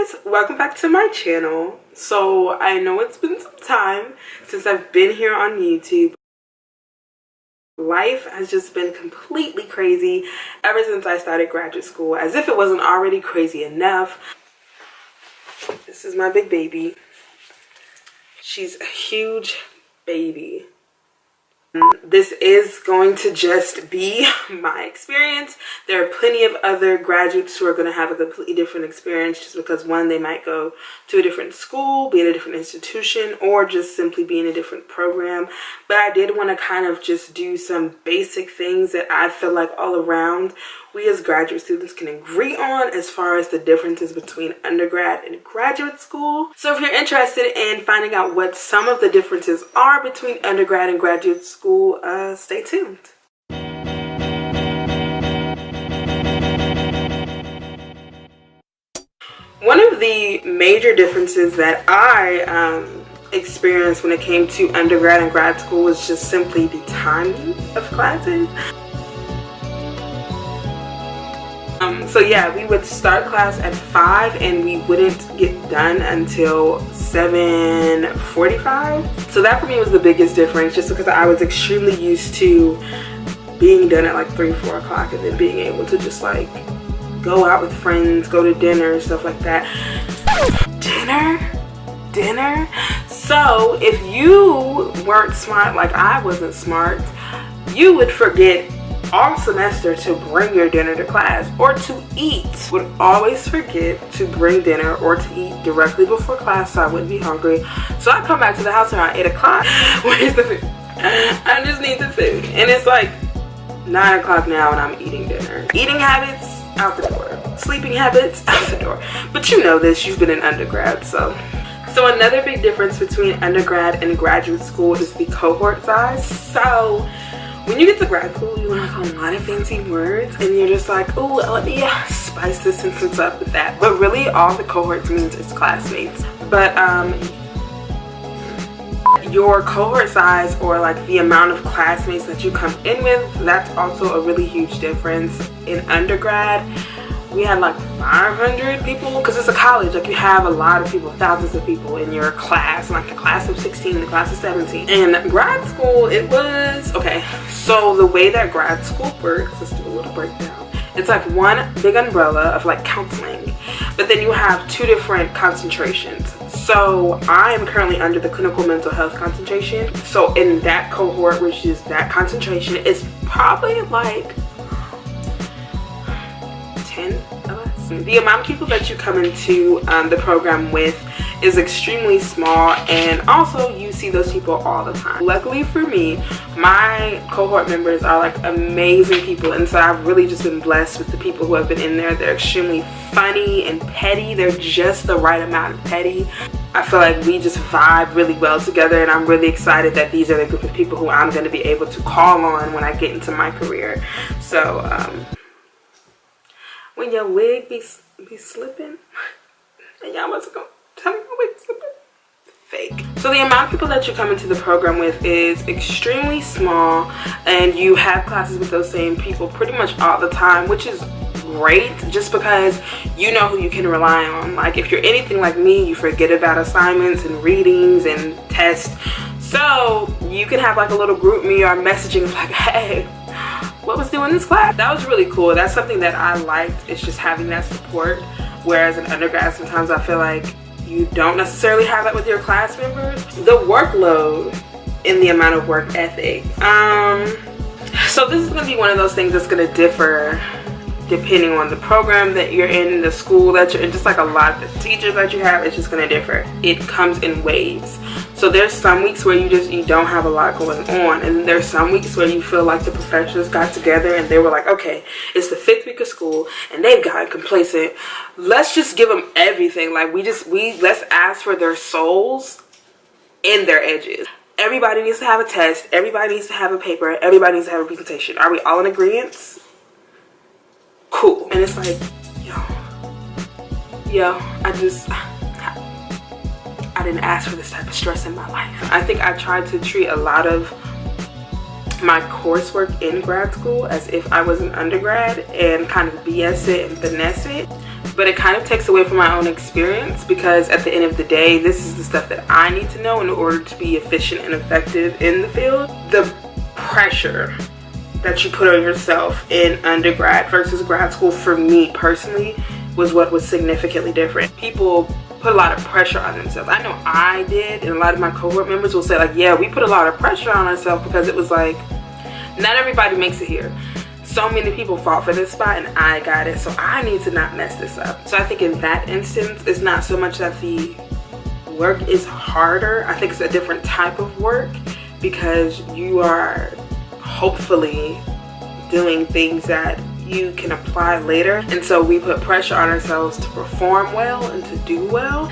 guys, welcome back to my channel. So I know it's been some time since I've been here on YouTube. Life has just been completely crazy ever since I started graduate school, as if it wasn't already crazy enough. This is my big baby. She's a huge baby. This is going to just be my experience. There are plenty of other graduates who are going to have a completely different experience, just because one, they might go to a different school, be in a different institution, or just simply be in a different program. But I did want to kind of just do some basic things that I feel like all around we as graduate students can agree on as far as the differences between undergrad and graduate school. So if you're interested in finding out what some of the differences are between undergrad and graduate school, stay tuned. One of the major differences that I experienced when it came to undergrad and grad school was just simply the timing of classes. So yeah, we would start class at 5 and we wouldn't get done until 7:45. So that for me was the biggest difference, just because I was extremely used to being done at like 3-4 o'clock and then being able to just like go out with friends, go to dinner, stuff like that. Dinner. So if you weren't smart like I wasn't smart, you would forget all semester to bring your dinner to class or to eat. Would always forget to bring dinner or to eat directly before class so I wouldn't be hungry. So I come back to the house around 8 o'clock. Where's the food? I just need the food. And it's like 9 o'clock now and I'm eating dinner. Eating habits, out the door. Sleeping habits, out the door. But you know this, you've been in undergrad, so. So another big difference between undergrad and graduate school is the cohort size. So when you get to grad school, you learn a lot of fancy words and you're just like, oh, let me spice this sentence up with that. But really all the cohorts means is classmates. But your cohort size, or like the amount of classmates that you come in with, that's also a really huge difference. In undergrad, we had like 500 people, because it's a college, like you have a lot of people, thousands of people in your class, like the class of 16, the class of 17. And grad school, it was, okay, so the way that grad school works, let's do a little breakdown. It's like one big umbrella of like counseling, but then you have 2 different concentrations. So I am currently under the clinical mental health concentration. So in that cohort, which is that concentration, it's probably like 10 of us. The amount of people that you come into the program with is extremely small, and also you see those people all the time. Luckily for me, my cohort members are like amazing people, and so I've really just been blessed with the people who have been in there. They're extremely funny and petty. They're just the right amount of petty. I feel like we just vibe really well together, and I'm really excited that these are the group of people who I'm going to be able to call on when I get into my career. So when your wig be slipping, and y'all must go tell me my wig slipping. Fake. So the amount of people that you come into the program with is extremely small, and you have classes with those same people pretty much all the time, which is great, just because you know who you can rely on. Like if you're anything like me, you forget about assignments and readings and tests, so you can have like a little group me or messaging like, hey, what was doing this class? That was really cool. That's something that I liked. It's just having that support, whereas in undergrad sometimes I feel like you don't necessarily have that with your class members. The workload and the amount of work ethic, so this is going to be one of those things that's going to differ depending on the program that you're in, the school that you're in, just like a lot of the teachers that you have. It's just going to differ. It comes in waves. So there's some weeks where you don't have a lot going on, and there's some weeks where you feel like the professors got together and they were like, okay, it's the 5th week of school and they've gotten complacent. Let's just give them everything. Like let's ask for their souls and their edges. Everybody needs to have a test. Everybody needs to have a paper. Everybody needs to have a presentation. Are we all in agreement? Cool. And it's like, yo, I didn't ask for this type of stress in my life. I think I tried to treat a lot of my coursework in grad school as if I was an undergrad and kind of BS it and finesse it. but it kind of takes away from my own experience, because at the end of the day, this is the stuff that I need to know in order to be efficient and effective in the field. The pressure that you put on yourself in undergrad versus grad school, for me personally, was what was significantly different. People put a lot of pressure on themselves. I know I did, and a lot of my cohort members will say like, yeah, we put a lot of pressure on ourselves, because it was like, not everybody makes it here. So many people fought for this spot and I got it, so I need to not mess this up. So I think in that instance, it's not so much that the work is harder. I think it's a different type of work, because you are hopefully doing things that you can apply later. And so we put pressure on ourselves to perform well and to do well.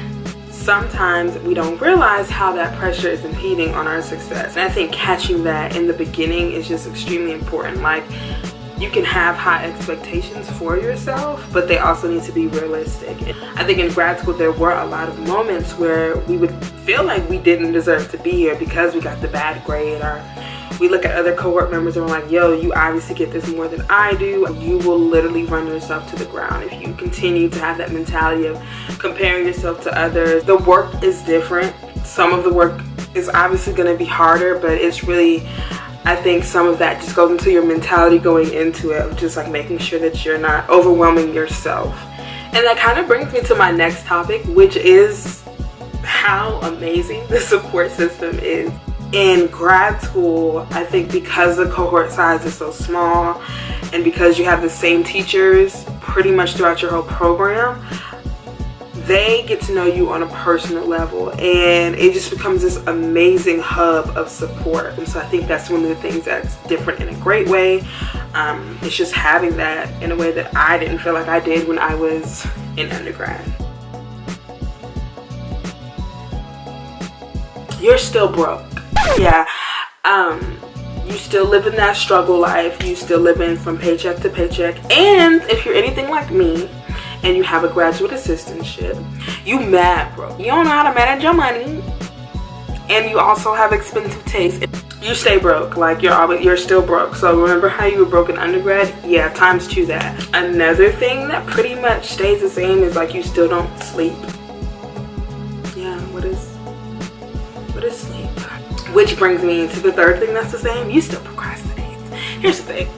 Sometimes we don't realize how that pressure is impeding on our success. And I think catching that in the beginning is just extremely important. Like, you can have high expectations for yourself, but they also need to be realistic. And I think in grad school, there were a lot of moments where we would feel like we didn't deserve to be here because we got the bad grade, or we look at other cohort members and we're like, yo, you obviously get this more than I do. You will literally run yourself to the ground if you continue to have that mentality of comparing yourself to others. The work is different. Some of the work is obviously going to be harder, but it's really, I think some of that just goes into your mentality going into it, of just like making sure that you're not overwhelming yourself. And that kind of brings me to my next topic, which is how amazing the support system is. In grad school, I think because the cohort size is so small and because you have the same teachers pretty much throughout your whole program, they get to know you on a personal level, and it just becomes this amazing hub of support. And so I think that's one of the things that's different in a great way. It's just having that in a way that I didn't feel like I did when I was in undergrad. You're still broke. Yeah, you still live in that struggle life. You still living from paycheck to paycheck. And if you're anything like me and you have a graduate assistantship, you mad broke. You don't know how to manage your money, and you also have expensive taste. You stay broke. Like, you're still broke. So remember how you were broke in undergrad? Yeah, times 2 that. Another thing that pretty much stays the same is like, you still don't sleep. Yeah, what is sleep? Which brings me to the third thing that's the same. You still procrastinate. Here's the thing.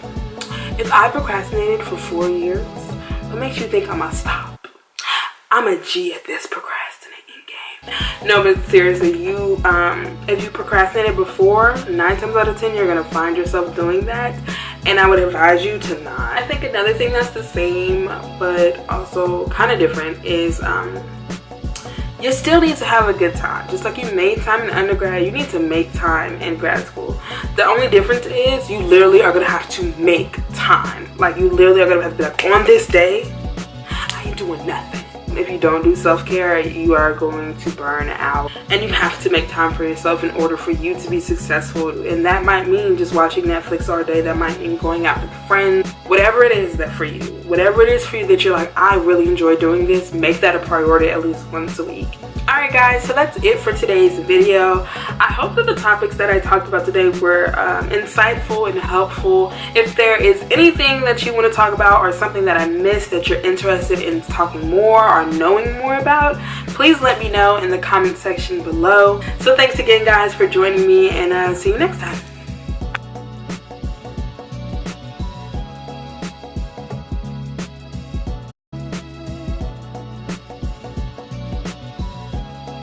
If I procrastinated for 4 years, what makes you think I'm gonna stop? I'm a G at this procrastinating game. No, but seriously, if you procrastinated before, 9 times out of 10, you're gonna find yourself doing that. And I would advise you to not. I think another thing that's the same, but also kind of different, is you still need to have a good time. Just like you made time in undergrad, you need to make time in grad school. The only difference is you literally are going to have to make time. Like, you literally are going to have to be like, on this day, I ain't doing nothing. If you don't do self-care, you are going to burn out. And you have to make time for yourself in order for you to be successful. And that might mean just watching Netflix all day. That might mean going out with friends. Whatever it is that for you. Whatever it is for you that you're like, I really enjoy doing this, make that a priority at least once a week. Alright guys, so that's it for today's video. I hope that the topics that I talked about today were insightful and helpful. If there is anything that you want to talk about, or something that I missed that you're interested in talking more or knowing more about, please let me know in the comment section below. So thanks again guys for joining me, and see you next time.